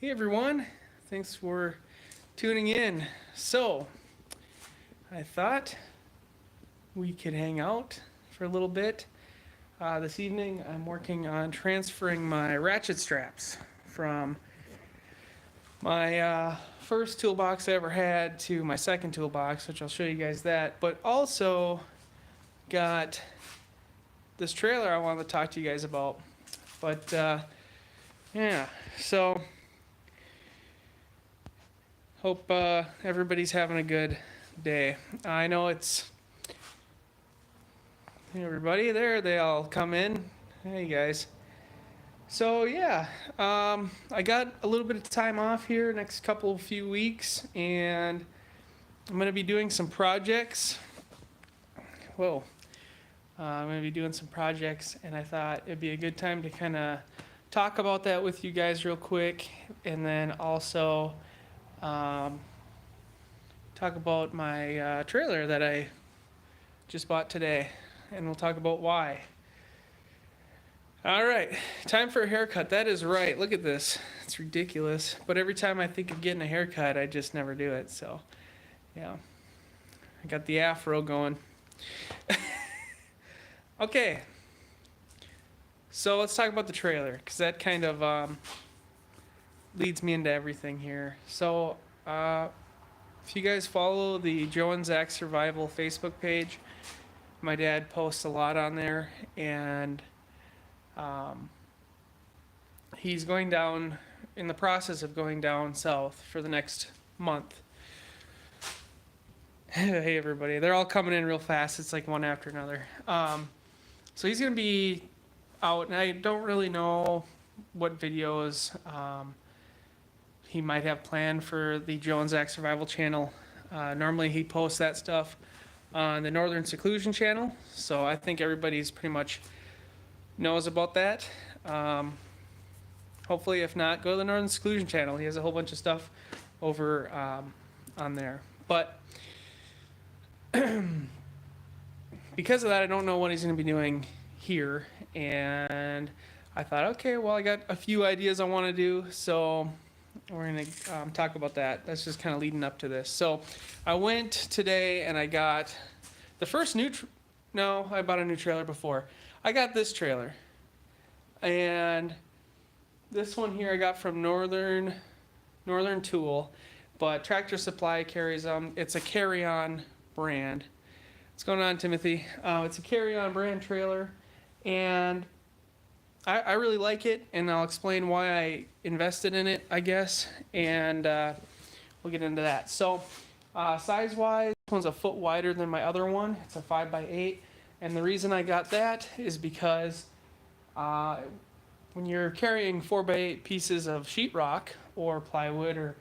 Hey everyone, thanks for tuning in. So, I thought we could hang out for a little bit. This evening, I'm working on transferring my ratchet straps from my first toolbox I ever had to my second toolbox, which I'll show you guys that. But also, got this trailer I wanted to talk to you guys about. But yeah, so hope everybody's having a good day. I know it's hey everybody there. They all come in. Hey guys. So yeah, I got a little bit of time off here next few weeks, and I'm gonna be doing some projects. Whoa. I'm gonna be doing some projects, and I thought it'd be a good time to kind of talk about that with you guys real quick, and then also talk about my trailer that I just bought today, and we'll talk about why. All right, time for a haircut. That is right. Look at this. It's ridiculous. But every time I think of getting a haircut, I just never do it. So, yeah. I got the afro going. Okay. So let's talk about the trailer, because that kind of leads me into everything here. So, if you guys follow the Joe and Zach Survival Facebook page, my dad posts a lot on there, and he's going down, in the process of going down south for the next month. Hey everybody, they're all coming in real fast. It's like one after another. So he's gonna be out, and I don't really know what videos he might have planned for the Joe and Zach Survival channel. Normally he posts that stuff on the Northern Seclusion channel, so I think everybody's pretty much knows about that. Hopefully, if not, go to the Northern Seclusion channel. He has a whole bunch of stuff over on there. But because of that, I don't know what he's going to be doing here. And I thought, okay, well, I got a few ideas I want to do, so we're going to talk about that. That's just kind of leading up to this. So I went today and I got the first no, I bought a new trailer before. I got this trailer, and this one here I got from Northern Tool, but Tractor Supply carries them. It's a carry-on brand. What's going on, Timothy? It's a carry-on brand trailer, and I really like it, and I'll explain why I invested in it, I guess, and we'll get into that. So size-wise, this one's a foot wider than my other one. It's a 5x8. And the reason I got that is because when you're carrying 4x8 pieces of sheetrock or plywood or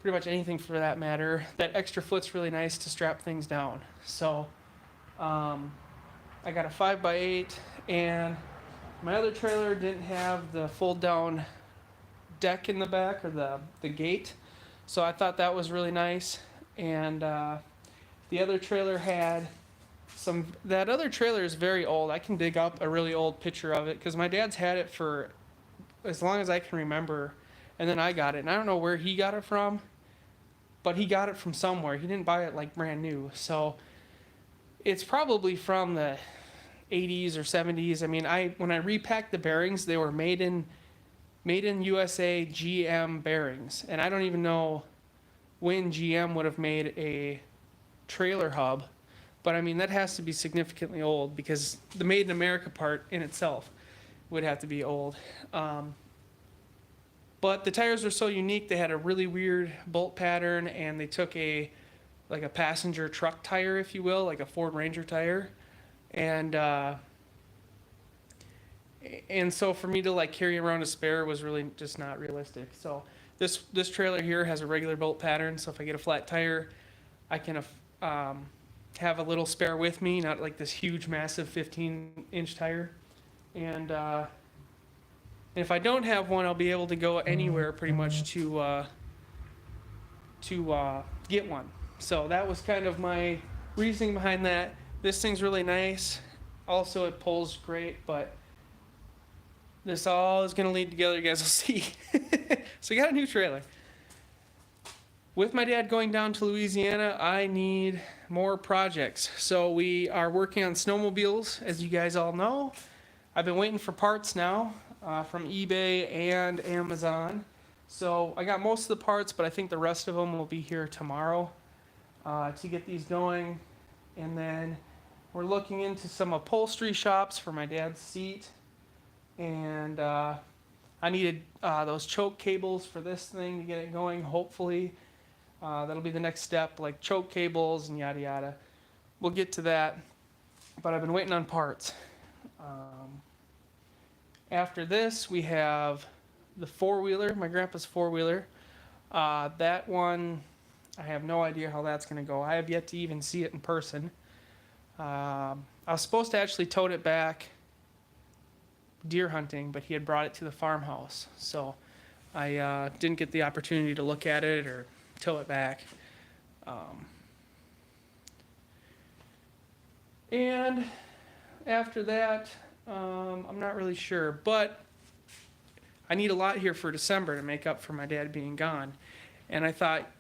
pretty much anything for that matter, that extra foot's really nice to strap things down. So I got a 5x8, and my other trailer didn't have the fold down deck in the back, or the gate. So I thought that was really nice. And the other trailer had that other trailer is very old. I can dig up a really old picture of it, because my dad's had it for as long as I can remember, and then I got it. And I don't know where he got it from, but he got it from somewhere. He didn't buy it like brand new. So it's probably from the 80s or 70s. I mean, when I repacked the bearings, they were made in USA GM bearings, and I don't even know when GM would have made a trailer hub. But I mean, that has to be significantly old, because the Made in America part in itself would have to be old. But the tires were so unique. They had a really weird bolt pattern, and they took like a passenger truck tire, if you will, like a Ford Ranger tire. And so for me to like carry around a spare was really just not realistic. So this trailer here has a regular bolt pattern. So if I get a flat tire, I can have a little spare with me, not like this huge, massive 15-inch tire. And if I don't have one, I'll be able to go anywhere pretty much to get one. So that was kind of my reasoning behind that. This thing's really nice. Also, it pulls great, but this all is going to lead together, you guys will see. So we got a new trailer. With my dad going down to Louisiana, I need more projects. So we are working on snowmobiles, as you guys all know. I've been waiting for parts now from eBay and Amazon. So I got most of the parts, but I think the rest of them will be here tomorrow to get these going. And then we're looking into some upholstery shops for my dad's seat. And I needed those choke cables for this thing to get it going, hopefully. That'll be the next step, like choke cables and yada yada. We'll get to that, but I've been waiting on parts. After this, we have the four-wheeler, my grandpa's four-wheeler. That one, I have no idea how that's going to go. I have yet to even see it in person. I was supposed to actually tote it back deer hunting, but he had brought it to the farmhouse, so I didn't get the opportunity to look at it or tow it back. And after that, I'm not really sure, but I need a lot here for December to make up for my dad being gone. And I thought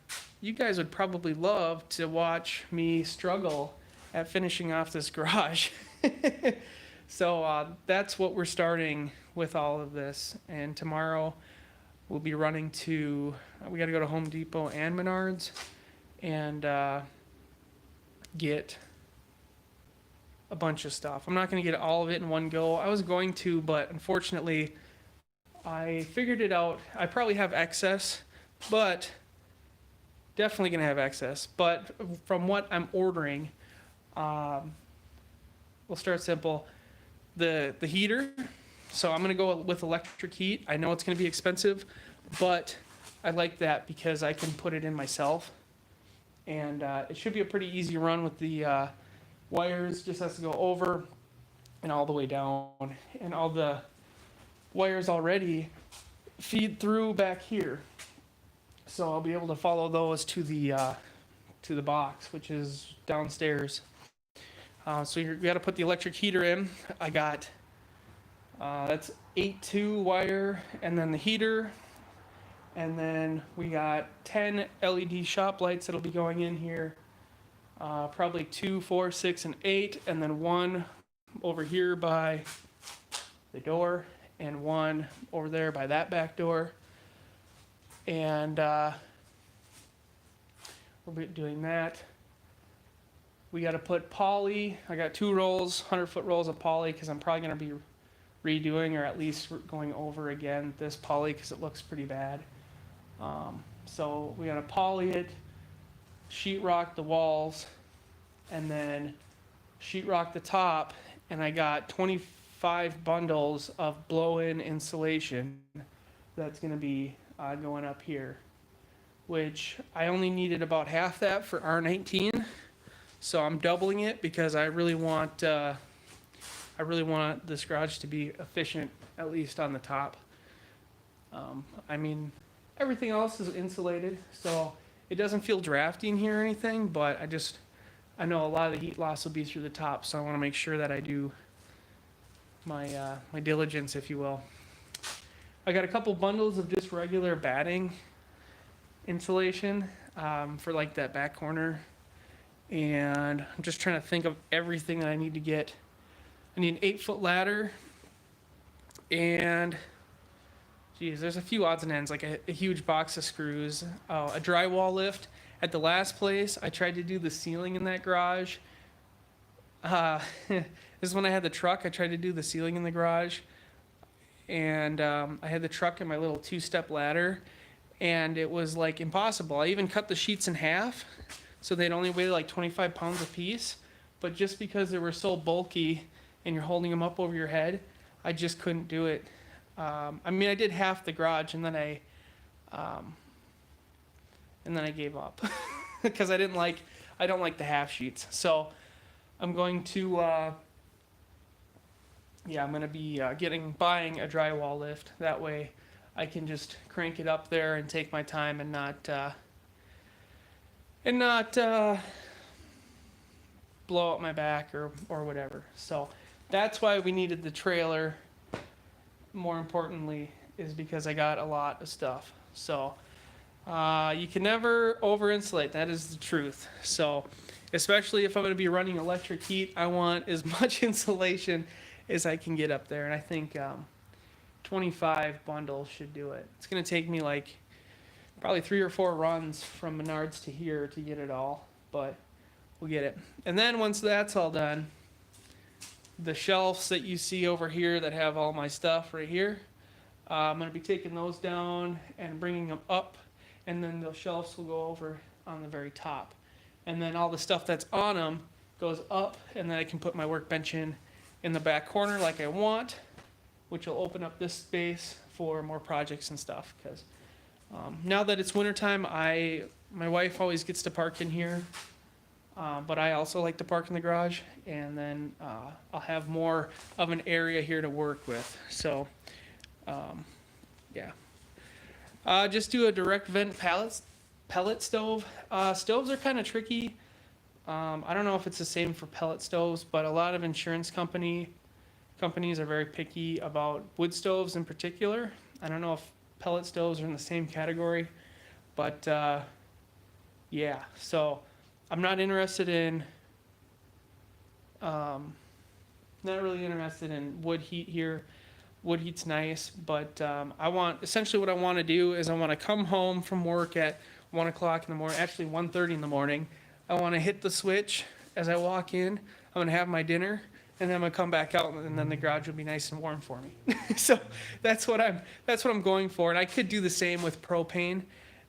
you guys would probably love to watch me struggle at finishing off this garage. So that's what we're starting with all of this. And tomorrow we'll be running to, we got to go to Home Depot and Menards and get a bunch of stuff. I'm not going to get all of it in one go. I was going to, but unfortunately I figured it out. I probably have excess, but definitely going to have excess. But from what I'm ordering, we'll start simple. The heater, so I'm going to go with electric heat. I know it's going to be expensive, but I like that because I can put it in myself. And it should be a pretty easy run with the wires. Just has to go over and all the way down. And all the wires already feed through back here. So I'll be able to follow those to the box, which is downstairs. So you got to put the electric heater in. I got that's 8-2 wire, and then the heater, and then we got 10 LED shop lights that'll be going in here. Probably 2, 4, 6, and 8, and then one over here by the door, and one over there by that back door. And we'll be doing that. We got to put poly. I got 2 rolls, 100-foot rolls of poly, because I'm probably going to be redoing or at least going over again this poly because it looks pretty bad. So we got to poly it, sheetrock the walls, and then sheetrock the top. And I got 25 bundles of blow-in insulation that's going to be going up here, which I only needed about half that for R19. So I'm doubling it because I really want this garage to be efficient, at least on the top. I mean, everything else is insulated, so it doesn't feel drafty in here or anything, but I know a lot of the heat loss will be through the top, so I want to make sure that I do my diligence, if you will. I got a couple bundles of just regular batting insulation for like that back corner. And I'm just trying to think of everything that I need to get. I need an 8-foot ladder, and geez, there's a few odds and ends, like a huge box of screws, a drywall lift. At the last place, I tried to do the ceiling in that garage. This is when I had the truck. I tried to do the ceiling in the garage, and I had the truck and my little 2-step ladder, and it was like impossible. I even cut the sheets in half. So they'd only weigh like 25 pounds a piece, but just because they were so bulky and you're holding them up over your head, I just couldn't do it. I mean, I did half the garage and then I gave up because I don't like the half sheets. So I'm going to, I'm going to be buying a drywall lift. That way I can just crank it up there and take my time and not blow up my back or whatever. So that's why we needed the trailer. more importantly, is because I got a lot of stuff. So you can never over insulate. That is the truth. So especially if I'm going to be running electric heat, I want as much insulation as I can get up there. And I think 25 bundles should do it. It's going to take me like probably 3 or 4 runs from Menards to here to get it all, but we'll get it. And then once that's all done, the shelves that you see over here that have all my stuff right here, I'm going to be taking those down and bringing them up, and then the shelves will go over on the very top. And then all the stuff that's on them goes up, and then I can put my workbench in the back corner like I want, which will open up this space for more projects and stuff. Because now that it's wintertime, my wife always gets to park in here, but I also like to park in the garage, and then I'll have more of an area here to work with. So, yeah. Just do a direct vent pellet stove. Stoves are kind of tricky. I don't know if it's the same for pellet stoves, but a lot of insurance companies are very picky about wood stoves in particular. I don't know if pellet stoves are in the same category, but yeah. So I'm not interested in, not really interested in wood heat here. Wood heat's nice, but essentially what I want to do is I want to come home from work at 1 o'clock in the morning, actually 1:30 in the morning. I want to hit the switch as I walk in. I'm going to have my dinner, and then I'm going to come back out, and then the garage will be nice and warm for me. So that's what I'm going for. And I could do the same with propane.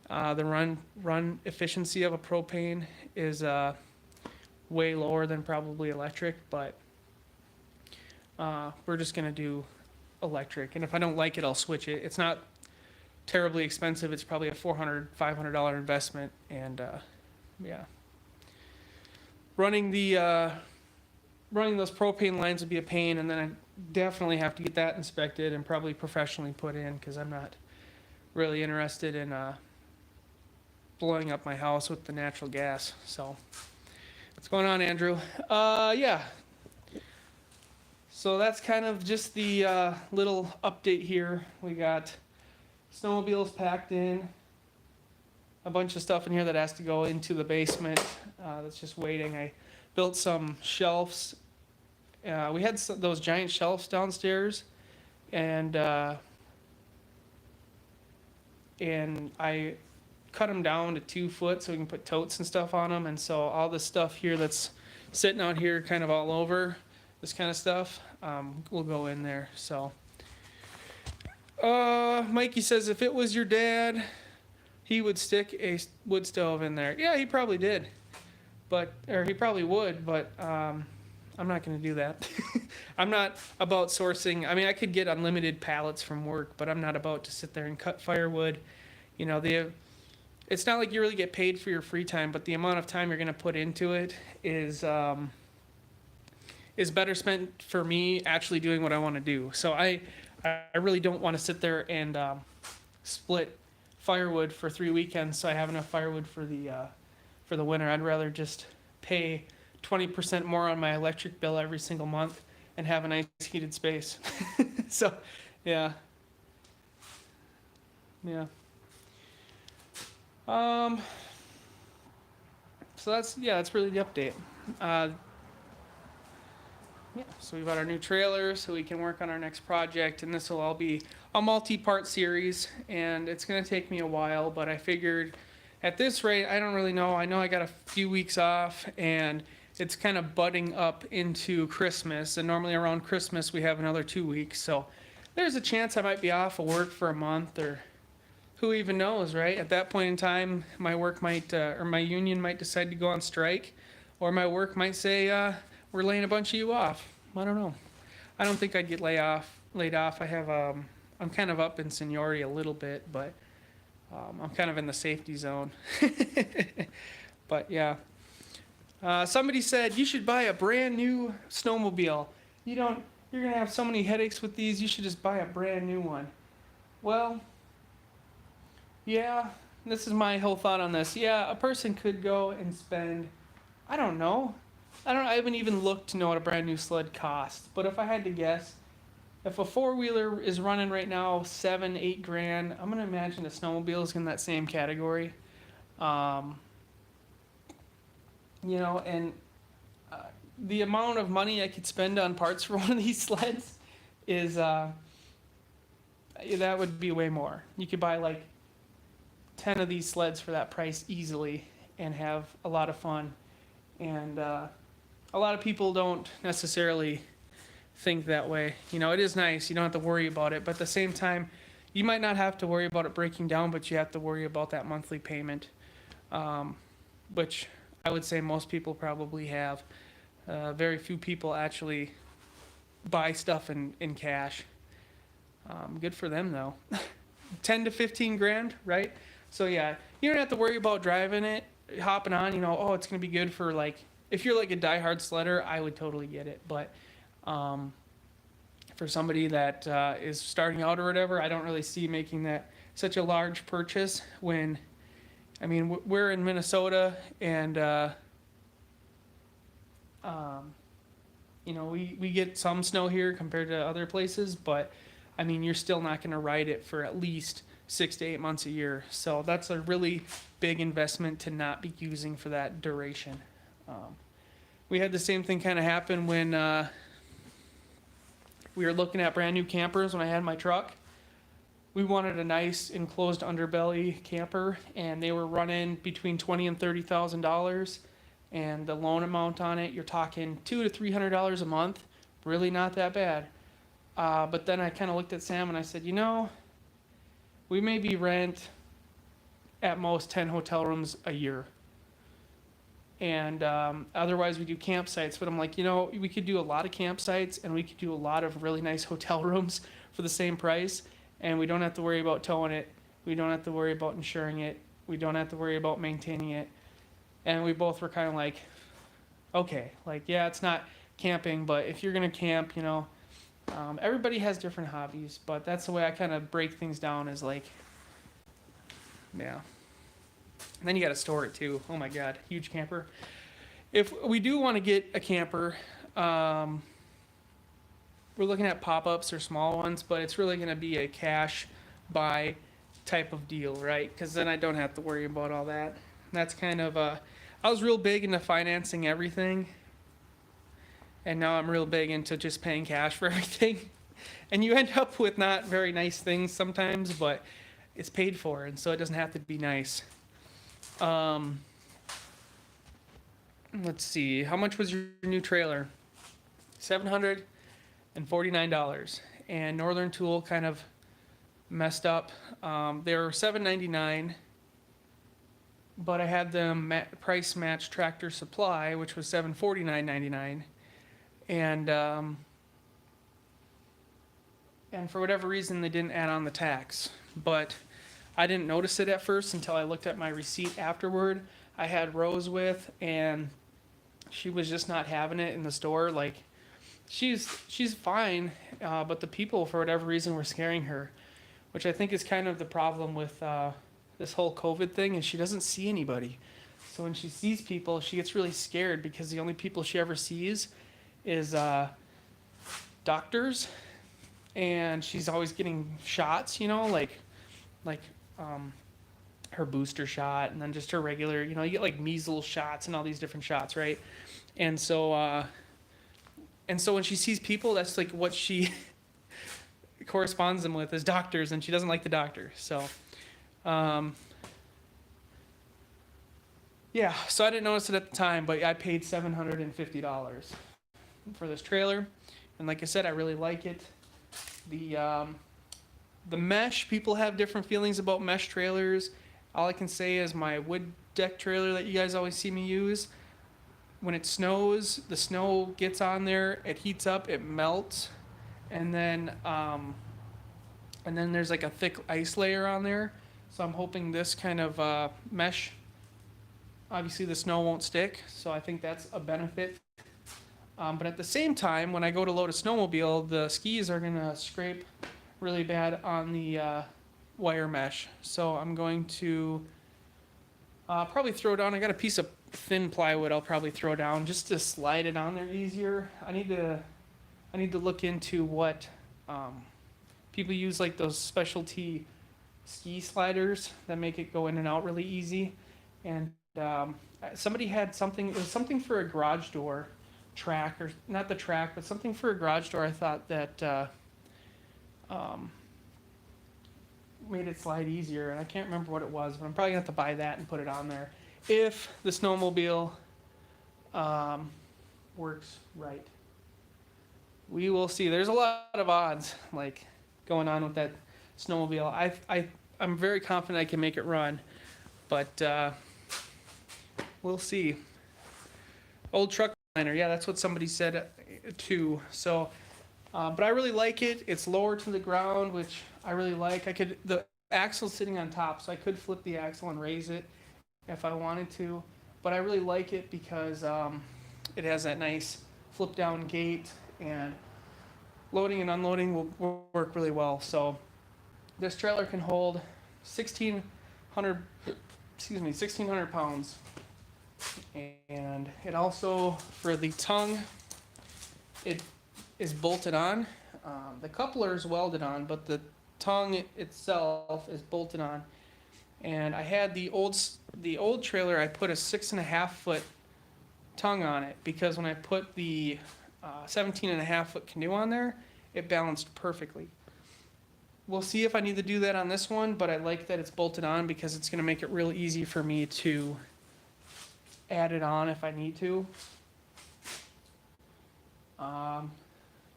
The run efficiency of a propane is way lower than probably electric, but we're just going to do electric, and if I don't like it, I'll switch it. It's not terribly expensive. It's probably a $400-$500 investment, and yeah, running those propane lines would be a pain, and then I definitely have to get that inspected and probably professionally put in, because I'm not really interested in blowing up my house with the natural gas. So what's going on, Andrew? Yeah. So that's kind of just the little update here. We got snowmobiles packed in, a bunch of stuff in here that has to go into the basement. That's just waiting. I built some shelves. We had those giant shelves downstairs, and I cut them down to 2 foot so we can put totes and stuff on them. And so all this stuff here that's sitting out here kind of all over, this kind of stuff, will go in there. So Mikey says if it was your dad, he would stick a wood stove in there. Yeah, he probably did, or he probably would, but I'm not going to do that. I'm not about sourcing. I mean, I could get unlimited pallets from work, but I'm not about to sit there and cut firewood. You know, it's not like you really get paid for your free time, but the amount of time you're going to put into it is better spent for me actually doing what I want to do. So I really don't want to sit there and split firewood for 3 weekends so I have enough firewood for the winter. I'd rather just pay 20% more on my electric bill every single month and have a nice heated space. So, yeah. Yeah. So that's really the update. Yeah, so we've got our new trailer so we can work on our next project, and this will all be a multi-part series, and it's going to take me a while, but I figured at this rate, I don't really know. I know I got a few weeks off, and it's kind of butting up into Christmas, and normally around Christmas we have another 2 weeks, so there's a chance I might be off of work for a month, or who even knows, right? At that point in time, my work might, or my union might decide to go on strike, or my work might say, we're laying a bunch of you off. I don't know. I don't think I'd get laid off. I have, I'm kind of up in seniority a little bit, but I'm kind of in the safety zone. But yeah. Somebody said, you should buy a brand new snowmobile. You're going to have so many headaches with these, you should just buy a brand new one. Well, yeah, this is my whole thought on this. Yeah, a person could go and spend, I don't know. I haven't even looked to know what a brand new sled costs. But if I had to guess, if a four-wheeler is running right now 7-8 grand, I'm gonna imagine a snowmobile is in that same category. Um, and uh, the amount of money I could spend on parts for one of these sleds is that would be way more. You could buy like 10 of these sleds for that price easily and have a lot of fun. And a lot of people don't necessarily think that way. It is nice. You don't have to worry about it. But at the same time, you might not have to worry about it breaking down, but you have to worry about that monthly payment, which I would say most people probably have. Very few people actually buy stuff in cash. Good for them, though. 10 to 15 grand, right? So, yeah, you don't have to worry about driving it, hopping on, it's going to be good for, like, if you're like a diehard sledder, I would totally get it. But for somebody that is starting out or whatever, I don't really see making that such a large purchase when, we're in Minnesota and, we get some snow here compared to other places, but you're still not going to ride it for at least 6 to 8 months a year. So that's a really big investment to not be using for that duration. We had the same thing kind of happen when we were looking at brand new campers when I had my truck. We wanted a nice enclosed underbelly camper, and they were running between $20,000 and $30,000. And the loan amount on it, you're talking $200 to $300 a month. Really not that bad. But then I kind of looked at Sam and I said, we maybe rent at most 10 hotel rooms a year. And otherwise we do campsites. But I'm like, we could do a lot of campsites and we could do a lot of really nice hotel rooms for the same price. And we don't have to worry about towing it. We don't have to worry about insuring it. We don't have to worry about maintaining it. And we both were kind of like, okay, like, yeah, it's not camping, but if you're going to camp, everybody has different hobbies, but that's the way I kind of break things down is like, yeah. And then you got to store it too. Oh my God, huge camper. If we do want to get a camper, we're looking at pop-ups or small ones, but it's really going to be a cash buy type of deal, right? Because then I don't have to worry about all that. That's kind of I was real big into financing everything, and now I'm real big into just paying cash for everything. And you end up with not very nice things sometimes, but it's paid for, and so it doesn't have to be nice. Let's see, how much was your new trailer? $749. And Northern Tool kind of messed up. They were $799, but I had them price match Tractor Supply, which was $749.99, and for whatever reason they didn't add on the tax. But I didn't notice it at first until I looked at my receipt afterward. I had Rose with, and she was just not having it in the store. Like, she's fine, but the people for whatever reason were scaring her, which I think is kind of the problem with this whole COVID thing, is she doesn't see anybody. So when she sees people, she gets really scared because the only people she ever sees is doctors, and she's always getting shots, like her booster shot, and then just her regular, you get like measles shots and all these different shots, right? And so when she sees people, that's like what she corresponds them with is doctors, and she doesn't like the doctor. So, yeah, so I didn't notice it at the time, but I paid $750 for this trailer, and like I said, I really like it. The mesh, people have different feelings about mesh trailers. All I can say is my wood deck trailer that you guys always see me use, when it snows, the snow gets on there, it heats up, it melts, and then there's like a thick ice layer on there. So I'm hoping this kind of mesh, obviously the snow won't stick, so I think that's a benefit. But at the same time, when I go to load a snowmobile, the skis are gonna scrape really bad on the wire mesh. So I'm going to probably throw down, I got a piece of thin plywood I'll probably throw down just to slide it on there easier. I need to look into what People use like those specialty ski sliders that make it go in and out really easy. And somebody had something. It was something for a garage door track, or not the track, but something for a garage door. I thought that um, made it slide easier, and I can't remember what it was, but I'm probably gonna have to buy that and put it on there if the snowmobile works right. We will see. There's a lot of odds like going on with that snowmobile. I'm very confident I can make it run, but we'll see. Old truck liner, yeah, that's what somebody said too. So, but I really like it. It's lower to the ground, which I really like. The axle's sitting on top, so I could flip the axle and raise it if I wanted to. But I really like it because it has that nice flip down gate, and loading and unloading will work really well. So this trailer can hold 1,600 pounds. And it also, for the tongue, it is bolted on. The coupler is welded on, but the tongue itself is bolted on. And I had the old trailer, I put a 6.5 foot tongue on it because when I put the 17.5 foot canoe on there, it balanced perfectly. We'll see if I need to do that on this one, but I like that it's bolted on because it's going to make it real easy for me to add it on if I need to.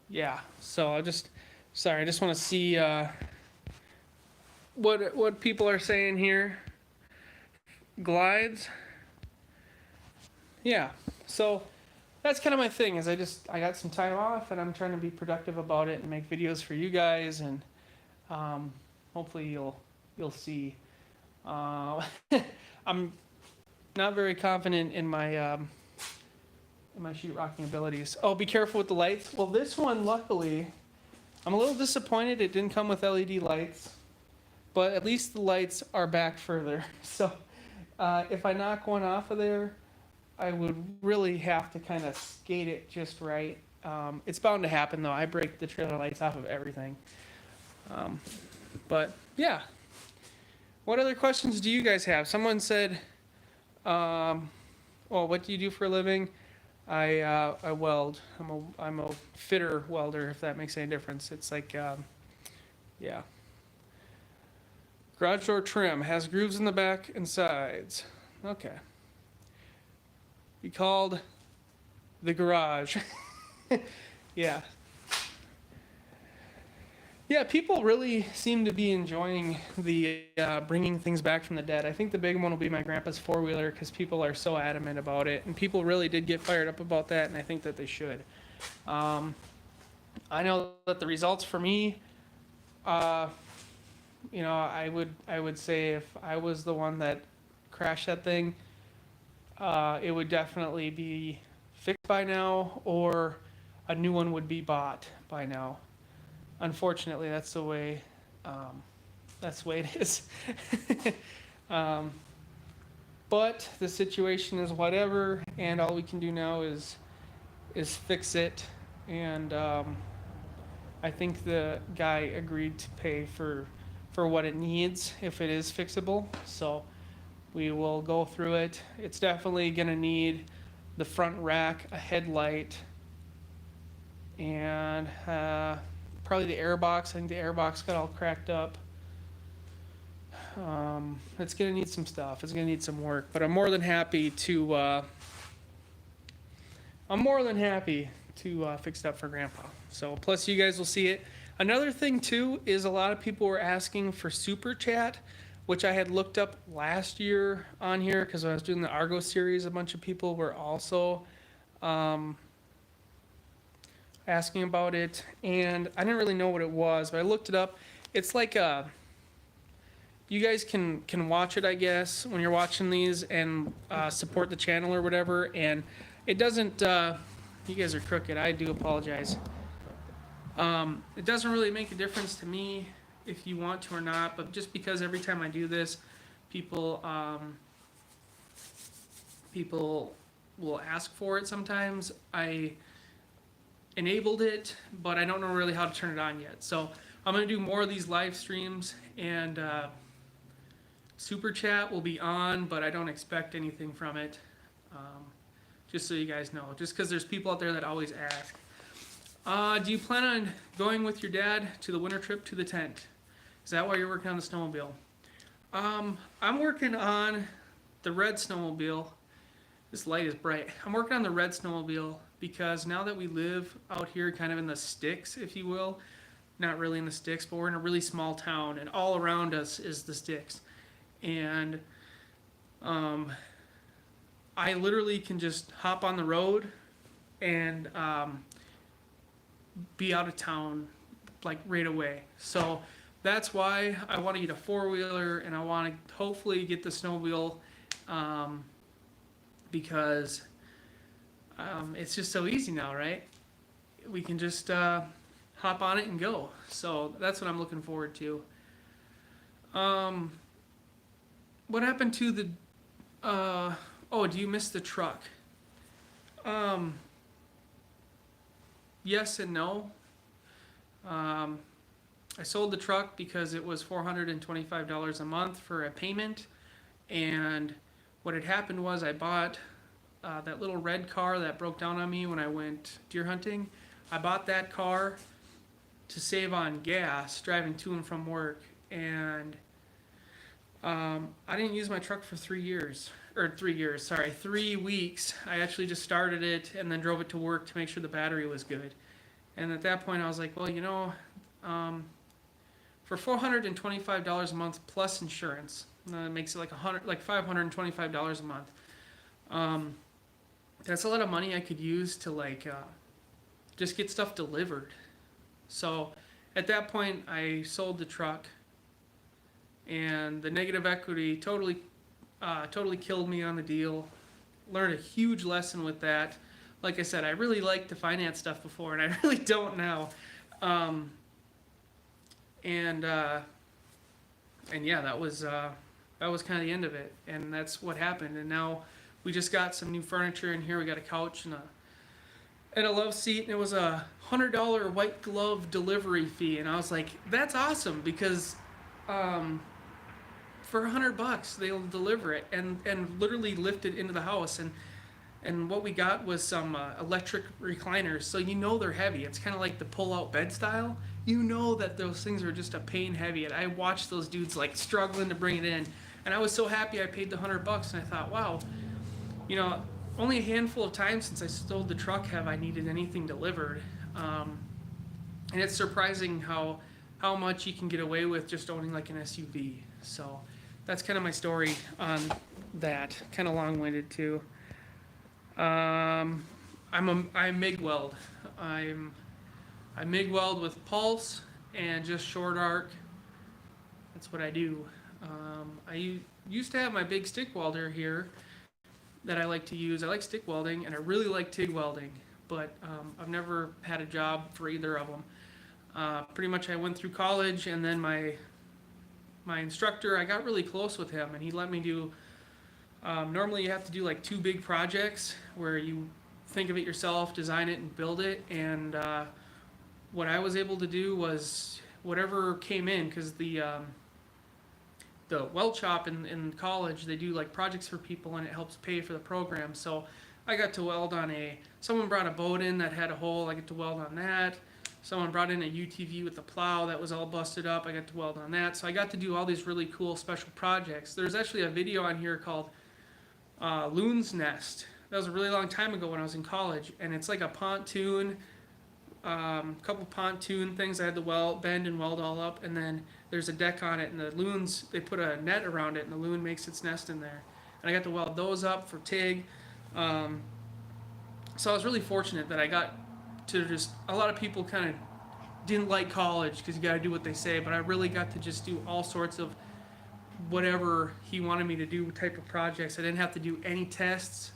Yeah, so I just want to see what people are saying here. Glides. Yeah, so that's kind of my thing. Is I got some time off and I'm trying to be productive about it and make videos for you guys, and hopefully you'll see. I'm not very confident in my sheetrocking abilities. Oh, be careful with the lights. Well, this one, luckily, I'm a little disappointed it didn't come with LED lights, but at least the lights are back further. So if I knock one off of there, I would really have to kind of skate it just right. It's bound to happen, though. I break the trailer lights off of everything. But yeah. What other questions do you guys have? Someone said, well, what do you do for a living? I weld. I'm a fitter welder, if that makes any difference. It's like, yeah. Garage door trim has grooves in the back and sides. Okay. Be called the garage. Yeah. Yeah, people really seem to be enjoying the bringing things back from the dead. I think the big one will be my grandpa's four-wheeler because people are so adamant about it, and people really did get fired up about that, and I think that they should. I know that the results for me, I would say if I was the one that crashed that thing, it would definitely be fixed by now, or a new one would be bought by now. Unfortunately, that's the way it is. But the situation is whatever, and all we can do now is fix it. And I think the guy agreed to pay for what it needs if it is fixable. So we will go through it. It's definitely gonna need the front rack, a headlight, and probably the airbox. I think the airbox got all cracked up. It's gonna need some stuff. It's gonna need some work, but I'm more than happy to fix it up for Grandpa. So plus you guys will see it. Another thing too is a lot of people were asking for super chat, which I had looked up last year on here because when I was doing the Argo series, a bunch of people were also asking about it, and I didn't really know what it was, but I looked it up. It's like you guys can watch it, I guess, when you're watching these and support the channel or whatever, and it doesn't, you guys are crooked, I do apologize. It doesn't really make a difference to me if you want to or not, but just because every time I do this, people will ask for it sometimes, I enabled it, but I don't know really how to turn it on yet. So I'm gonna do more of these live streams, and Super Chat will be on, but I don't expect anything from it. Um, just so you guys know, just because there's people out there that always ask. Do you plan on going with your dad to the winter trip to the tent? Is that why you're working on the snowmobile? I'm working on the red snowmobile. This light is bright. I'm working on the red snowmobile because now that we live out here kind of in the sticks, if you will, not really in the sticks, but we're in a really small town and all around us is the sticks. And I literally can just hop on the road and be out of town like right away. So that's why I want to get a four-wheeler, and I want to hopefully get the snowmobile because it's just so easy now, right? We can just hop on it and go. So that's what I'm looking forward to. What happened to the oh, do you miss the truck? Yes and no. I sold the truck because it was $425 a month for a payment, and what had happened was I bought that little red car that broke down on me when I went deer hunting. I bought that car to save on gas driving to and from work, and I didn't use my truck for 3 years. 3 weeks. I actually just started it and then drove it to work to make sure the battery was good. And at that point I was like, well, you know, for $425 a month plus insurance, that makes it like $525 a month. That's a lot of money I could use to like just get stuff delivered. So at that point I sold the truck, and the negative equity totally killed me on the deal. Learned a huge lesson with that. Like I said, I really liked to finance stuff before, and I really don't now. And yeah, that was kind of the end of it, and that's what happened. And now we just got some new furniture in here. We got a couch and a love seat, and it was a $100 white glove delivery fee, and I was like, that's awesome, because for $100 they'll deliver it and literally lift it into the house. And what we got was some electric recliners, so you know they're heavy. It's kind of like the pull-out bed style. You know that those things are just a pain heavy, and I watched those dudes like struggling to bring it in, and I was so happy I paid the $100, and I thought, wow, you know, only a handful of times since I sold the truck have I needed anything delivered, and it's surprising how much you can get away with just owning like an SUV. So that's kind of my story on that. Kind of long-winded too. I MIG weld. I MIG weld with pulse and just short arc. That's what I do. I used to have my big stick welder here that I like to use. I like stick welding, and I really like TIG welding, but I've never had a job for either of them. Pretty much I went through college, and then my instructor, I got really close with him, and he let me do, normally you have to do like 2 big projects where you think of it yourself, design it, and build it. And what I was able to do was whatever came in, because the weld shop in college, they do like projects for people, and it helps pay for the program. So I got to weld on someone brought a boat in that had a hole, I get to weld on that. Someone brought in a UTV with a plow that was all busted up, I got to weld on that. So I got to do all these really cool special projects. There's actually a video on here called Loon's Nest. That was a really long time ago when I was in college, and it's like a pontoon, couple pontoon things I had to bend and weld all up, and then there's a deck on it, and the loons, they put a net around it, and the loon makes its nest in there. And I got to weld those up for TIG. So I was really fortunate that I got to just, a lot of people kind of didn't like college because you got to do what they say, but I really got to just do all sorts of whatever he wanted me to do type of projects. I didn't have to do any tests.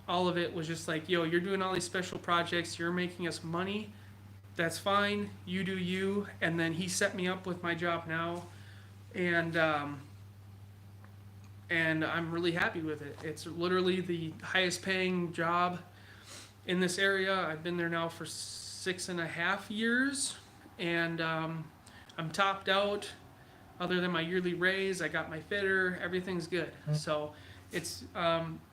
All of it was just like, yo, you're doing all these special projects, you're making us money, that's fine, you do you. And then he set me up with my job now, and I'm really happy with it. It's literally the highest paying job in this area. I've been there now for 6.5 years, and I'm topped out. Other than my yearly raise, I got my fitter. Everything's good. So it's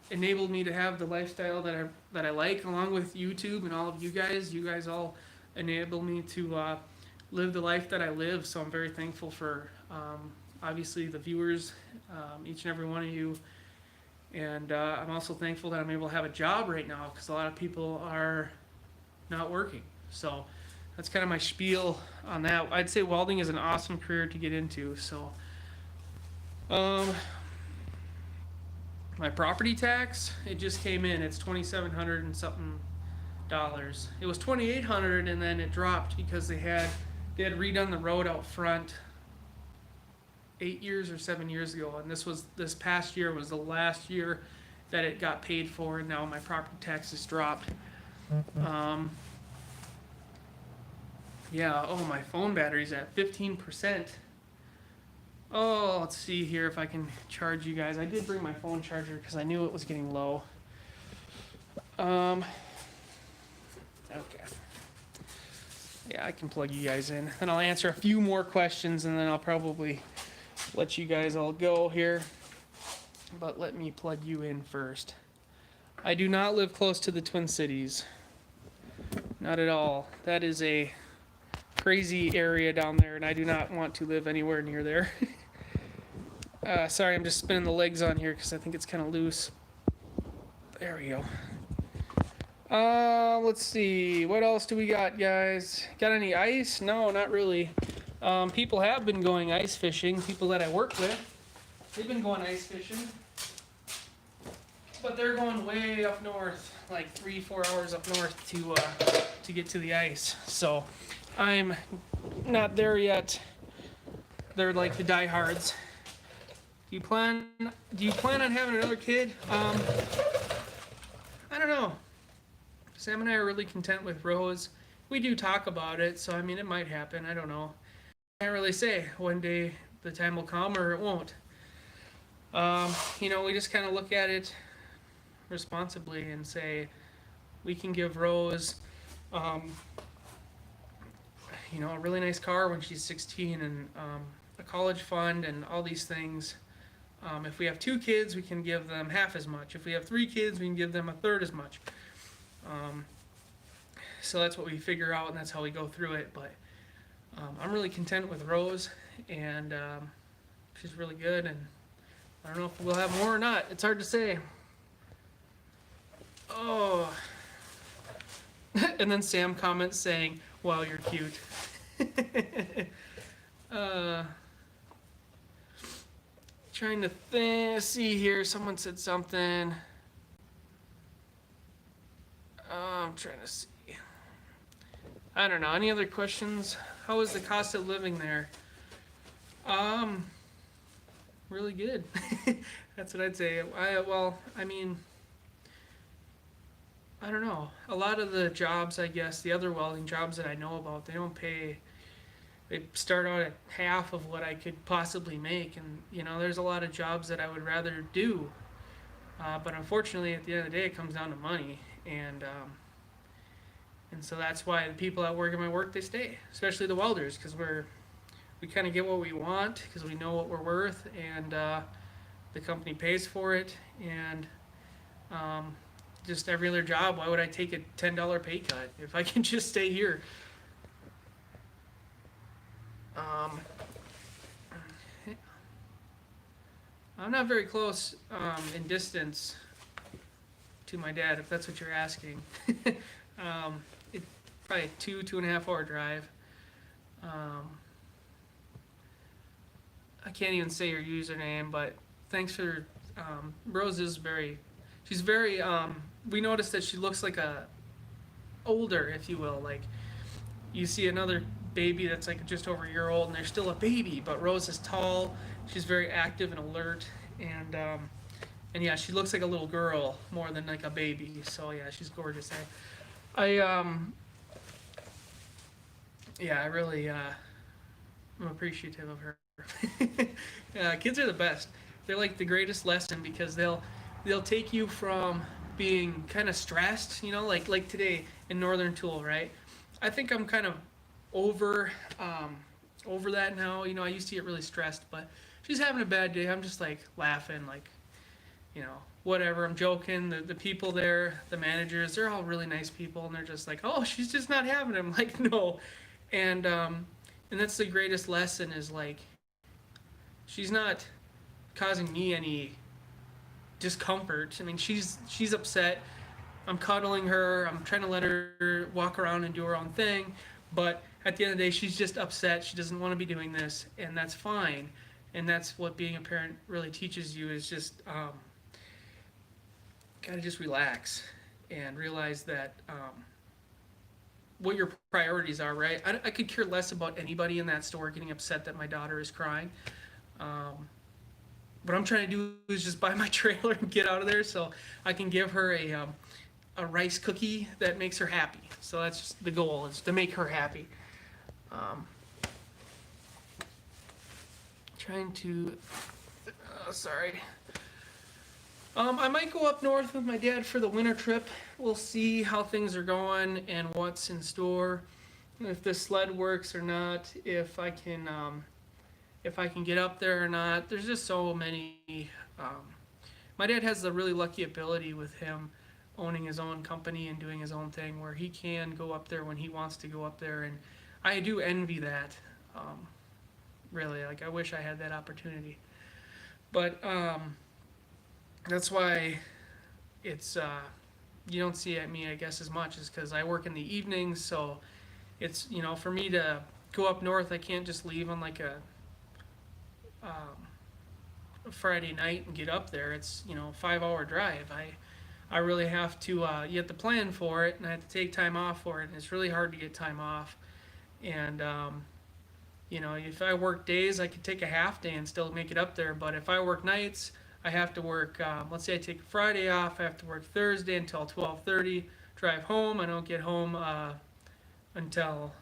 enabled me to have the lifestyle that I like, along with YouTube and all of you guys. You guys all enable me to live the life that I live. So I'm very thankful for obviously the viewers, each and every one of you. And I'm also thankful that I'm able to have a job right now, because a lot of people are not working. So that's kind of my spiel on that. I'd say welding is an awesome career to get into. So my property tax, it just came in. It's $2,700 and something dollars. It was $2,800, and then it dropped because they had redone the road out front 8 years or 7 years ago, and this past year was the last year that it got paid for, and now my property taxes dropped. Yeah, oh, my phone battery's at 15%. Oh, let's see here if I can charge you guys. I did bring my phone charger because I knew it was getting low. Okay. Yeah, I can plug you guys in. And I'll answer a few more questions, and then I'll probably let you guys all go here. But let me plug you in first. I do not live close to the Twin Cities. Not at all. That is a crazy area down there, and I do not want to live anywhere near there. Sorry, I'm just spinning the legs on here because I think it's kind of loose. There we go. Let's see. What else do we got, guys? Got any ice? No, not really. People have been going ice fishing. People that I work with, they've been going ice fishing. But they're going way up north, like 3-4 hours up north to get to the ice. So I'm not there yet. They're like the diehards. Do you plan on having another kid? I don't know. Sam and I are really content with Rose. We do talk about it, so I mean, it might happen. I don't know. I can't really say. One day the time will come, or it won't. We just kind of look at it responsibly and say we can give Rose, a really nice car when she's 16, and a college fund and all these things. If we have 2 kids, we can give them half as much. If we have 3 kids, we can give them a third as much. So that's what we figure out, and that's how we go through it. But I'm really content with Rose, and she's really good, and I don't know if we'll have more or not. It's hard to say. Oh. And then Sam comments saying, "Wow, you're cute." Trying to see here. Someone said something. I'm trying to see. I don't know. Any other questions? How is the cost of living there? Really good. That's what I'd say. I don't know. A lot of the jobs, I guess, the other welding jobs that I know about, they don't pay. They start out at half of what I could possibly make, and there's a lot of jobs that I would rather do. But unfortunately, at the end of the day, it comes down to money, and so that's why the people that work in my work, they stay, especially the welders, because we kind of get what we want because we know what we're worth, and the company pays for it, and just every other job, why would I take a $10 pay cut if I can just stay here? I'm not very close in distance to my dad, if that's what you're asking. It's probably a 2.5 hour drive. I can't even say your username, but thanks for Rose is she's very we noticed that she looks like a older, if you will. Like, you see another baby that's like just over a year old, and they're still a baby, but Rose is tall, she's very active and alert, and yeah, she looks like a little girl more than like a baby. So yeah, she's gorgeous. I really I'm appreciative of her. Kids are the best. They're like the greatest lesson, because they'll take you from being kind of stressed, like today in Northern Tool, right? I think I'm kind of over over that now. You know, I used to get really stressed, but she's having a bad day. I'm just like laughing, like, you know, whatever. I'm joking. The people there, the managers, they're all really nice people, and they're just like, oh, she's just not having it. I'm like, no, and that's the greatest lesson is like, she's not causing me any discomfort. I mean, she's upset. I'm cuddling her. I'm trying to let her walk around and do her own thing, but at the end of the day, she's just upset. She doesn't want to be doing this, and that's fine. And that's what being a parent really teaches you is just gotta just relax and realize that what your priorities are, right? I could care less about anybody in that store getting upset that my daughter is crying. What I'm trying to do is just buy my trailer and get out of there so I can give her a rice cookie that makes her happy. So that's just the goal, is to make her happy. Trying to, sorry. I might go up north with my dad for the winter trip. We'll see how things are going and what's in store, if the sled works or not, if I can get up there or not. There's just so many. My dad has the really lucky ability with him owning his own company and doing his own thing, where he can go up there when he wants to go up there, and I do envy that. Really, like, I wish I had that opportunity, but that's why it's you don't see me, I guess, as much, is because I work in the evenings. So it's, you know, for me to go up north, I can't just leave on like a Friday night and get up there. It's, you know, a 5 hour drive. I really have to you have to plan for it, and I have to take time off for it, and it's really hard to get time off. And you know, if I work days, I could take a half day and still make it up there. But if I work nights, I have to work. Let's say I take Friday off. I have to work Thursday until 12:30. Drive home. I don't get home until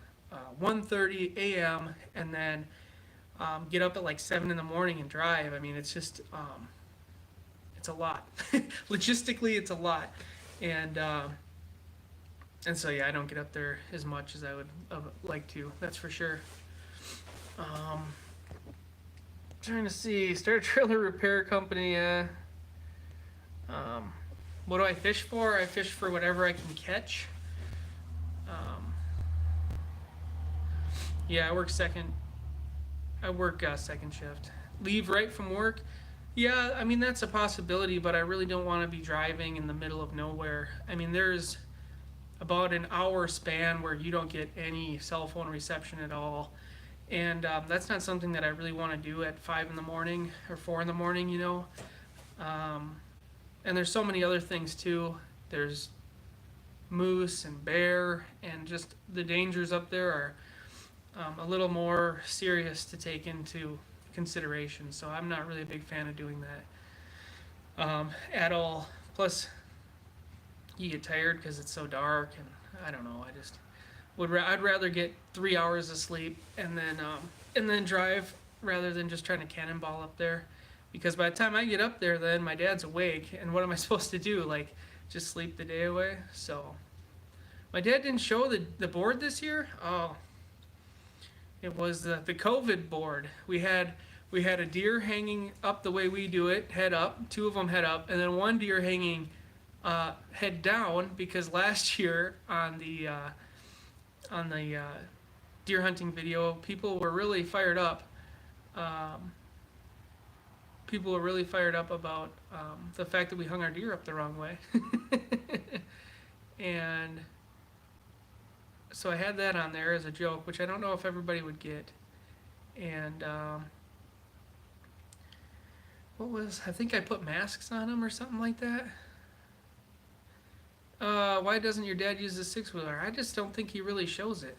1:30 a.m. and then get up at like 7 in the morning and drive. I mean, it's just it's a lot. Logistically, it's a lot, and so yeah, I don't get up there as much as I would like to. That's for sure. Trying to see, start a trailer repair company. What do I fish for? I fish for whatever I can catch. Yeah, I work second. Second shift. Leave right from work. Yeah, I mean, that's a possibility, but I really don't want to be driving in the middle of nowhere. I mean, there's about an hour span where you don't get any cell phone reception at all. And that's not something that I really want to do at 5 in the morning or 4 in the morning, you know. And there's so many other things too. There's moose and bear, and just the dangers up there are a little more serious to take into consideration. So I'm not really a big fan of doing that at all. Plus, you get tired because it's so dark, and I don't know. I'd rather get 3 hours of sleep and then drive, rather than just trying to cannonball up there. Because by the time I get up there, then my dad's awake, and what am I supposed to do? Like, just sleep the day away? So, my dad didn't show the board this year. Oh, it was the COVID board. We had a deer hanging up the way we do it, head up. Two of them head up, and then one deer hanging head down, because last year on the deer hunting video, people were really fired up. People were really fired up about the fact that we hung our deer up the wrong way. And so I had that on there as a joke, which I don't know if everybody would get. And I think I put masks on them or something like that. Why doesn't your dad use the six-wheeler? I just don't think he really shows it.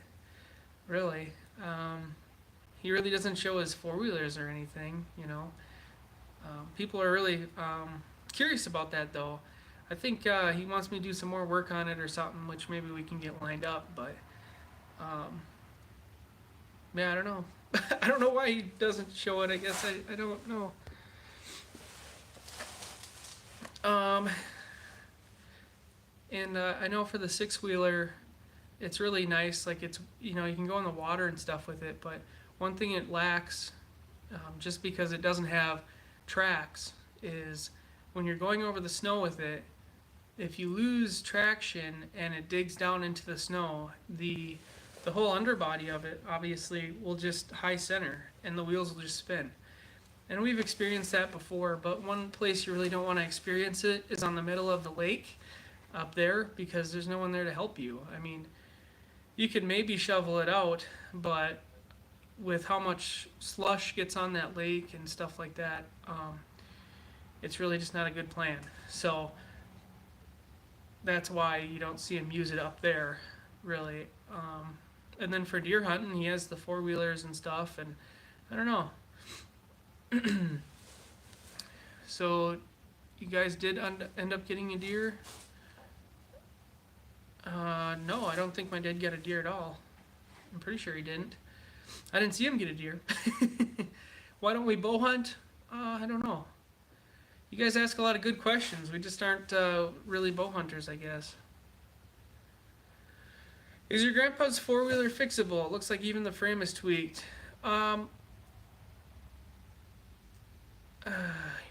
Really. He really doesn't show his four-wheelers or anything, you know. People are really curious about that, though. I think he wants me to do some more work on it or something, which maybe we can get lined up, but yeah, I don't know. I don't know why he doesn't show it. I guess I don't know. And I know for the six-wheeler, It's really nice. Like it's, you know, you can go in the water and stuff with it, but one thing it lacks, just because it doesn't have tracks, is when you're going over the snow with it, if you lose traction and it digs down into the snow, the whole underbody of it obviously will just high center and the wheels will just spin. And we've experienced that before, but one place you really don't want to experience it is on the middle of the lake up there, because there's no one there to help you. I mean, you could maybe shovel it out, but with how much slush gets on that lake and stuff like that, it's really just not a good plan. So that's why you don't see him use it up there, really. And then for deer hunting, he has the four-wheelers and stuff, and I don't know. So you guys did end up getting a deer? No, I don't think my dad got a deer at all. I'm pretty sure he didn't. I didn't see him get a deer. Why don't we bow hunt? I don't know. You guys ask a lot of good questions. We just aren't really bow hunters, I guess. Is your grandpa's four-wheeler fixable? It looks like even the frame is tweaked.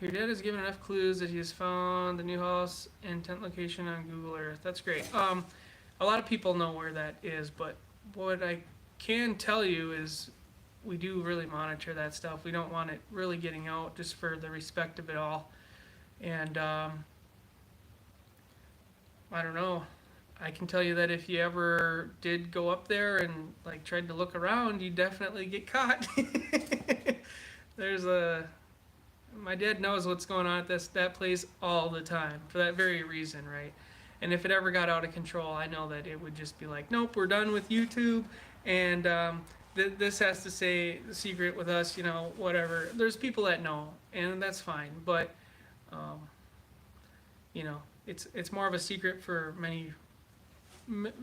Your dad has given enough clues that he has found the new house and tent location on Google Earth. That's great. A lot of people know where that is, but what I can tell you is we do really monitor that stuff. We don't want it really getting out, just for the respect of it all. And I don't know. I can tell you that if you ever did go up there and like tried to look around, you'd definitely get caught. My dad knows what's going on at that place all the time for that very reason, right? And if it ever got out of control, I know that it would just be like, nope, we're done with YouTube, and this has to stay secret with us, you know, whatever. There's people that know, and that's fine, but you know, it's more of a secret for many,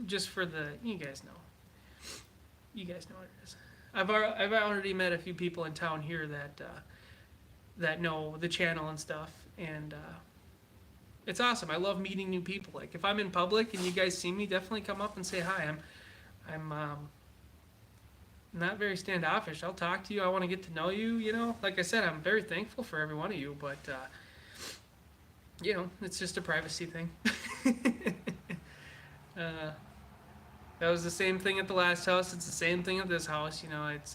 just for you guys know. You guys know what it is. I've already met a few people in town here that know the channel and stuff, and it's awesome. I love meeting new people. Like if I'm in public and you guys see me, definitely come up and say hi. I'm not very standoffish. I'll talk to you. I want to get to know you. You know, like I said, I'm very thankful for every one of you, but you know, it's just a privacy thing. That was the same thing at the last house. It's the same thing at this house. You know, it's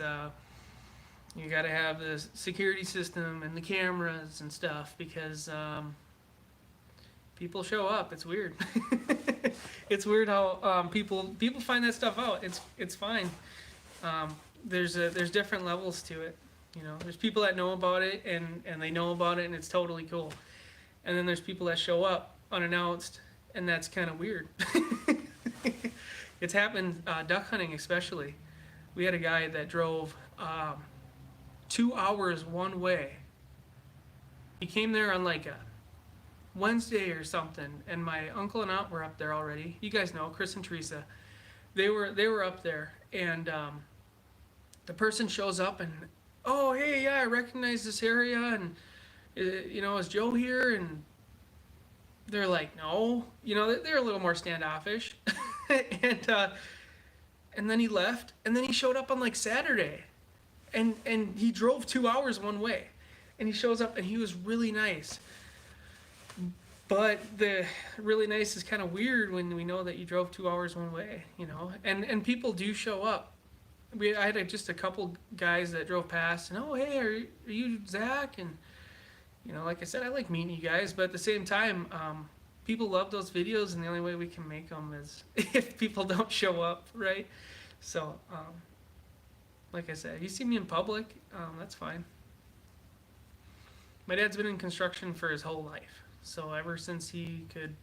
you got to have the security system and the cameras and stuff, because people show up. It's weird. It's weird how people find that stuff out. It's fine. There's different levels to it. You know, there's people that know about it and they know about it and it's totally cool. And then there's people that show up unannounced, and that's kind of weird. It's happened duck hunting especially. We had a guy that drove 2 hours one way. He came there on like a Wednesday or something, and my uncle and aunt were up there already. You guys know Chris and Teresa. They were up there, and the person shows up and, oh hey, yeah, I recognize this area, and you know, is Joe here? And they're like, no, you know, they're a little more standoffish. And then he left, and then he showed up on like Saturday, and he drove 2 hours one way, and he shows up and he was really nice. But the really nice is kind of weird when we know that you drove 2 hours one way, you know, and people do show up. I had just a couple guys that drove past, and, oh hey, are you Zach? And you know, like I said, I like meeting you guys, but at the same time, people love those videos, and the only way we can make them is if people don't show up, right? So, like I said, if you see me in public, that's fine. My dad's been in construction for his whole life, so ever since he could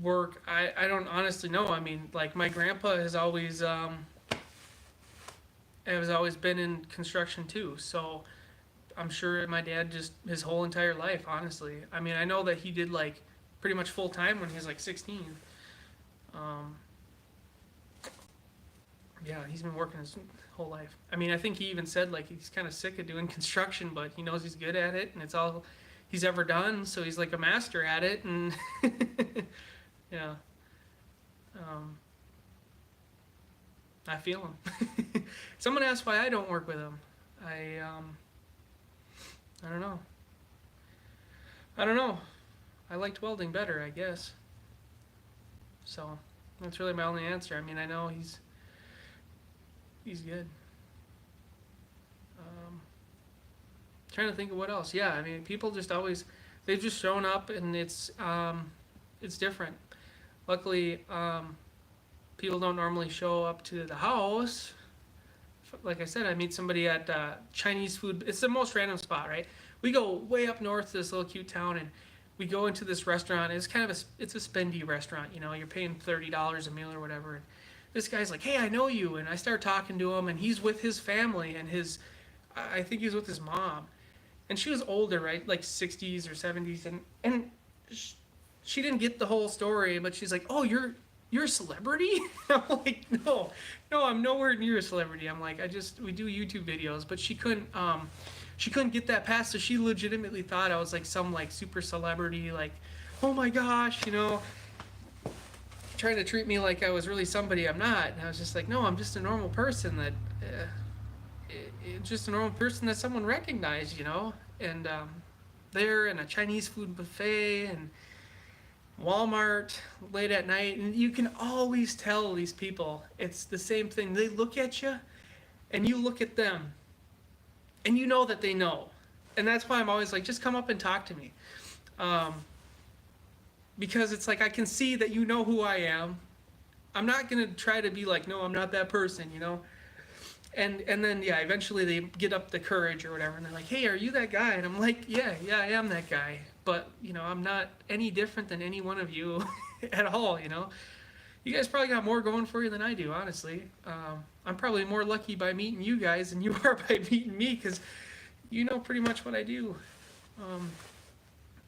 work, I don't honestly know. I mean, like my grandpa has always been in construction too, so I'm sure my dad just his whole entire life, honestly. I mean, I know that he did like pretty much full time when he was like 16. Yeah, he's been working his whole life. I mean, I think he even said like he's kind of sick of doing construction, but he knows he's good at it, and it's all he's ever done, so he's like a master at it. And yeah, I feel him. Someone asked why I don't work with him. I don't know. I don't know. I liked welding better, I guess. So that's really my only answer. I mean, I know he's good. Trying to think of what else. Yeah, I mean, people just always they've just shown up, and it's different. Luckily, people don't normally show up to the house. Like I said, I meet somebody at Chinese food. It's the most random spot, right? We go way up north to this little cute town, and we go into this restaurant. It's kind of it's a spendy restaurant. You know, you're paying $30 a meal or whatever. And this guy's like, "Hey, I know you," and I start talking to him, and he's with his family, and I think he's with his mom, and she was older, right, like 60s or 70s, and she didn't get the whole story, but she's like, "Oh, you're a celebrity?" I'm like, no, I'm nowhere near a celebrity. I'm like, we do YouTube videos, but she couldn't get that past, so she legitimately thought I was like some like super celebrity, like, oh my gosh, trying to treat me like I was really somebody I'm not. And I was just like, no, I'm just a normal person just a normal person that someone recognized, and there in a Chinese food buffet and Walmart late at night, and you can always tell these people it's the same thing. They look at you and you look at them and you know that they know. And that's why I'm always like, just come up and talk to me. Because it's like, I can see that you know who I am. I'm not going to try to be like, no, I'm not that person, And then, yeah, eventually they get up the courage or whatever, and they're like, hey, are you that guy? And I'm like, yeah, I am that guy. But, I'm not any different than any one of you at all, You guys probably got more going for you than I do, honestly. I'm probably more lucky by meeting you guys than you are by meeting me, because you know pretty much what I do.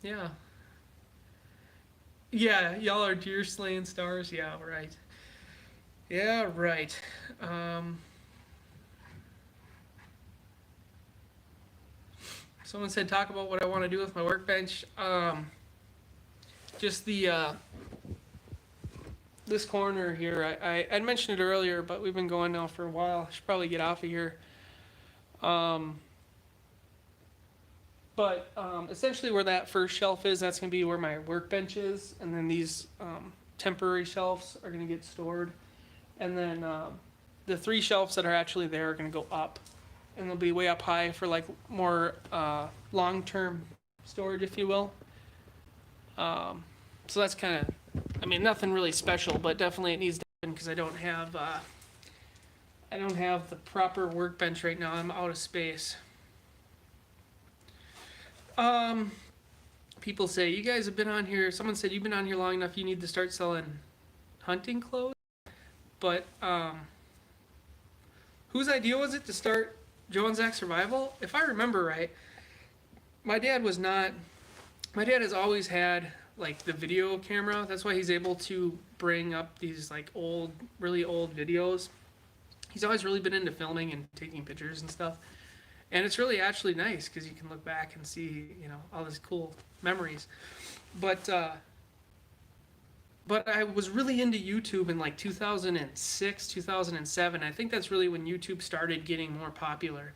Yeah. Yeah, y'all are deer slaying stars. Yeah, right. Yeah, right. Someone said talk about what I want to do with my workbench. Just this corner here. I'd mentioned it earlier, but we've been going now for a while. I should probably get off of here. But essentially where that first shelf is, that's going to be where my workbench is. And then these temporary shelves are going to get stored. And then the 3 shelves that are actually there are going to go up. And they'll be way up high for like more long-term storage, if you will. So that's kind of, nothing really special, but definitely it needs to happen because I don't have the proper workbench right now. I'm out of space. People say, you guys have been on here. Someone said, you've been on here long enough. You need to start selling hunting clothes. But whose idea was it to start Joe and Zach Survival? If I remember right, my dad has always had like the video camera. That's why he's able to bring up these like really old videos. He's always really been into filming and taking pictures and stuff. And it's really actually nice because you can look back and see, all these cool memories. But I was really into YouTube in like 2006, 2007. I think that's really when YouTube started getting more popular.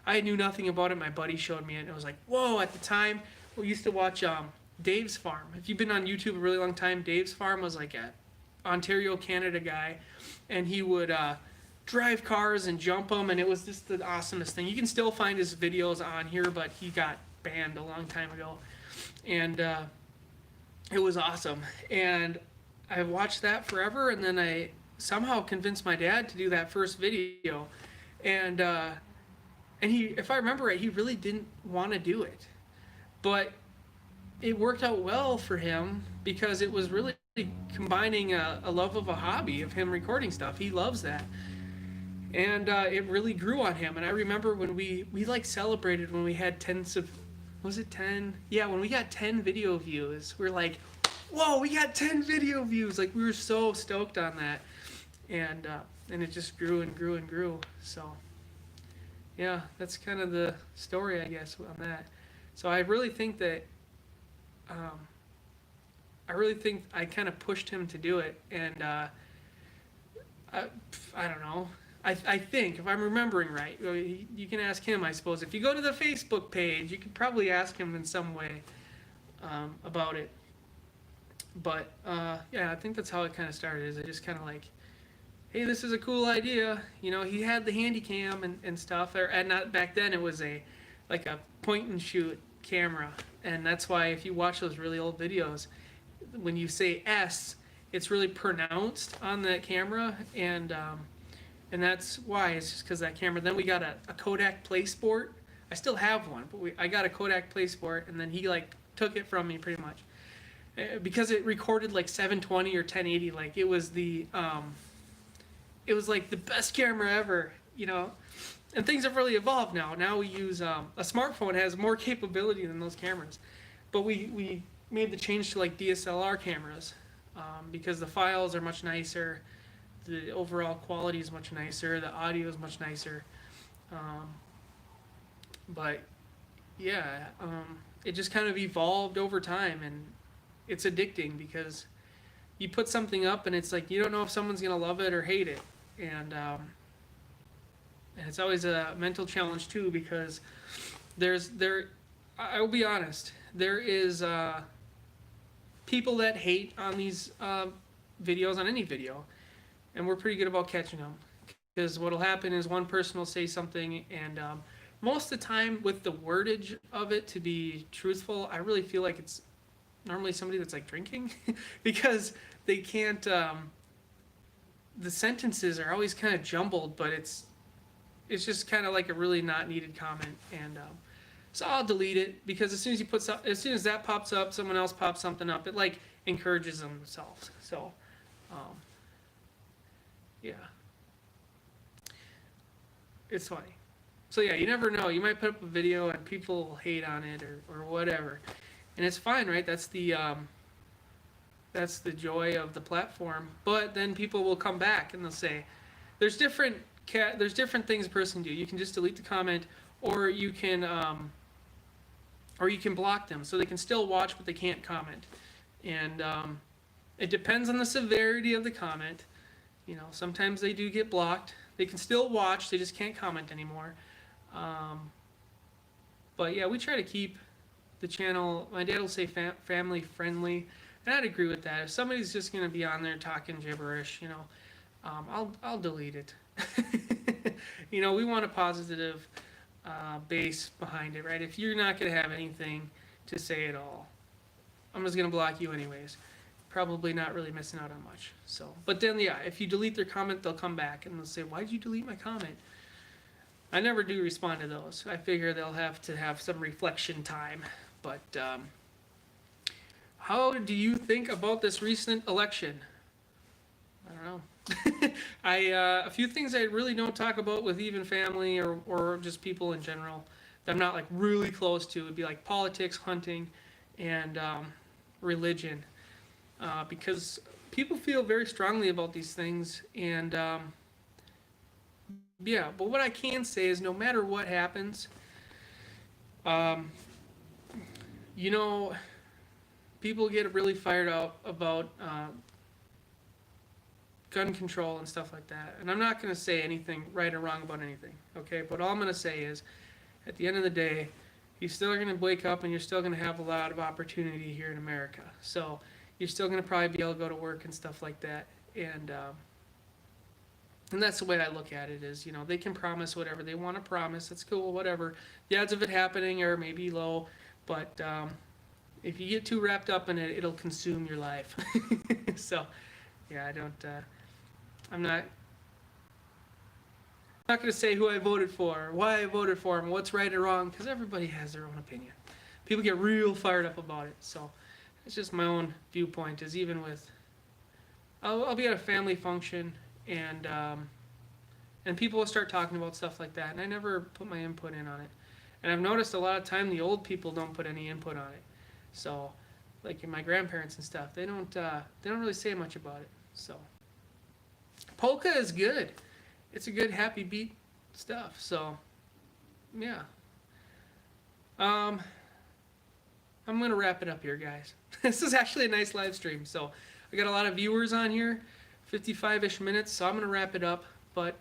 I knew nothing about it. My buddy showed me it, and it was like, whoa, at the time, we used to watch Dave's Farm. If you've been on YouTube a really long time, Dave's Farm was like a Ontario, Canada guy, and he would drive cars and jump them, and it was just the awesomest thing. You can still find his videos on here, but he got banned a long time ago. And it was awesome. And I watched that forever, and then I somehow convinced my dad to do that first video. And he, if I remember right, he really didn't want to do it. But it worked out well for him because it was really combining a love of a hobby of him recording stuff. He loves that. And it really grew on him. And I remember when we like celebrated when we had was it 10? Yeah, when we got 10 video views, we're like, whoa, we got 10 video views. Like, we were so stoked on that. And it just grew and grew and grew. So, yeah, that's kind of the story, I guess, on that. So I really think that, I kind of pushed him to do it. And I, I don't know. I think, if I'm remembering right, you can ask him, I suppose. If you go to the Facebook page, you could probably ask him in some way about it. But yeah, I think that's how it kind of started. Is I just kind of like, hey, this is a cool idea. You know, he had the handy cam and stuff. And not back then, it was like a point and shoot camera, and that's why if you watch those really old videos, when you say S, it's really pronounced on that camera, and that's why. It's just because that camera. Then we got a Kodak PlaySport. I still have one, but I got a Kodak PlaySport, and then he like took it from me pretty much because it recorded like 720 or 1080. Like it was like the best camera ever, you know. And things have really evolved now. Now we use a smartphone has more capability than those cameras, but we made the change to like DSLR cameras because the files are much nicer, the overall quality is much nicer, the audio is much nicer. Um, but yeah, it just kind of evolved over time, and it's addicting because you put something up and it's like you don't know if someone's gonna love it or hate it, and it's always a mental challenge too because there. I will be honest. There is people that hate on these videos, on any video, and we're pretty good about catching them. Because what'll happen is one person will say something, and most of the time, with the wordage of it to be truthful, I really feel like it's normally somebody that's like drinking, because they can't. The sentences are always kind of jumbled, but it's just kind of like a really not needed comment, and so I'll delete it because as soon as you put as soon as that pops up, someone else pops something up. It like encourages themselves. So, um, yeah, it's funny. So yeah, you never know. You might put up a video and people will hate on it or whatever, and it's fine, right? That's the joy of the platform. But then people will come back and they'll say, "There's different." There's different things a person can do. You can just delete the comment, or you can block them so they can still watch but they can't comment. And it depends on the severity of the comment. You know, sometimes they do get blocked. They can still watch, they just can't comment anymore. But yeah, we try to keep the channel. My dad will say family friendly, and I'd agree with that. If somebody's just gonna be on there talking gibberish, you know, I'll delete it. You know, we want a positive base behind it, right? If you're not going to have anything to say at all, I'm just going to block you anyways. Probably not really missing out on much. So, but then yeah, if you delete their comment, they'll come back and they'll say, "Why'd you delete my comment?" I never do respond to those. I figure they'll have to have some reflection time. But how do you think about this recent election? I don't know. A few things I really don't talk about with even family or just people in general that I'm not like really close to would be like politics, hunting, and religion, because people feel very strongly about these things, and yeah. But what I can say is, no matter what happens, um, you know, people get really fired up about gun control and stuff like that. And I'm not going to say anything right or wrong about anything, okay? But all I'm going to say is, at the end of the day, you're still going to wake up and you're still going to have a lot of opportunity here in America. So you're still going to probably be able to go to work and stuff like that. And that's the way I look at it is, you know, they can promise whatever they want to promise. It's cool, whatever. The odds of it happening are maybe low, but if you get too wrapped up in it, it'll consume your life. So, yeah, I'm not going to say who I voted for, why I voted for him, what's right or wrong, because everybody has their own opinion. People get real fired up about it. So it's just my own viewpoint. Is even with, I'll be at a family function and people will start talking about stuff like that, and I never put my input in on it. And I've noticed a lot of time the old people don't put any input on it. So, like my grandparents and stuff, they don't really say much about it. So. Polka is good. It's a good happy beat stuff. So, yeah. I'm gonna wrap it up here, guys. This is actually a nice live stream. So I got a lot of viewers on here 55-ish minutes, so I'm going to wrap it up. But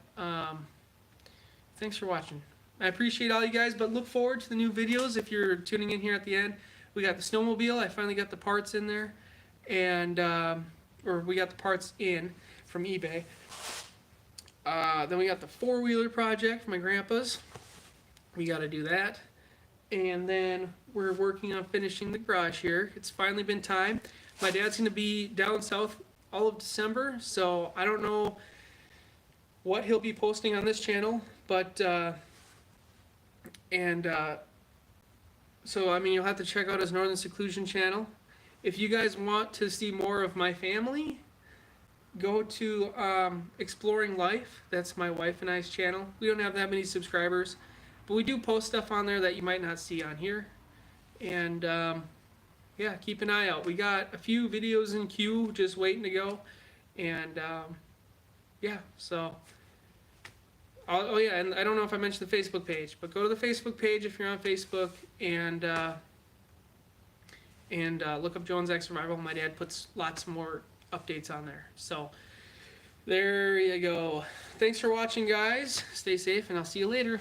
thanks for watching. I appreciate all you guys, but look forward to the new videos if you're tuning in here at the end. We got the snowmobile. I finally got the parts in there, and or we got the parts in from eBay. Then we got the four-wheeler project for my grandpa's. We got to do that. And then we're working on finishing the garage here. It's finally been time. My dad's going to be down south all of December, so I don't know what he'll be posting on this channel, but so I mean, you'll have to check out his Northern Seclusion channel. If you guys want to see more of my family, go to Exploring Life. That's my wife and I's channel. We don't have that many subscribers, but we do post stuff on there that you might not see on here. And yeah, keep an eye out. We got a few videos in queue just waiting to go. And yeah, so oh yeah, and I don't know if I mentioned the Facebook page, but go to the Facebook page if you're on Facebook, and look up Jones X Survival. My dad puts lots more updates on there. So there you go. Thanks for watching, guys. Stay safe, and I'll see you later.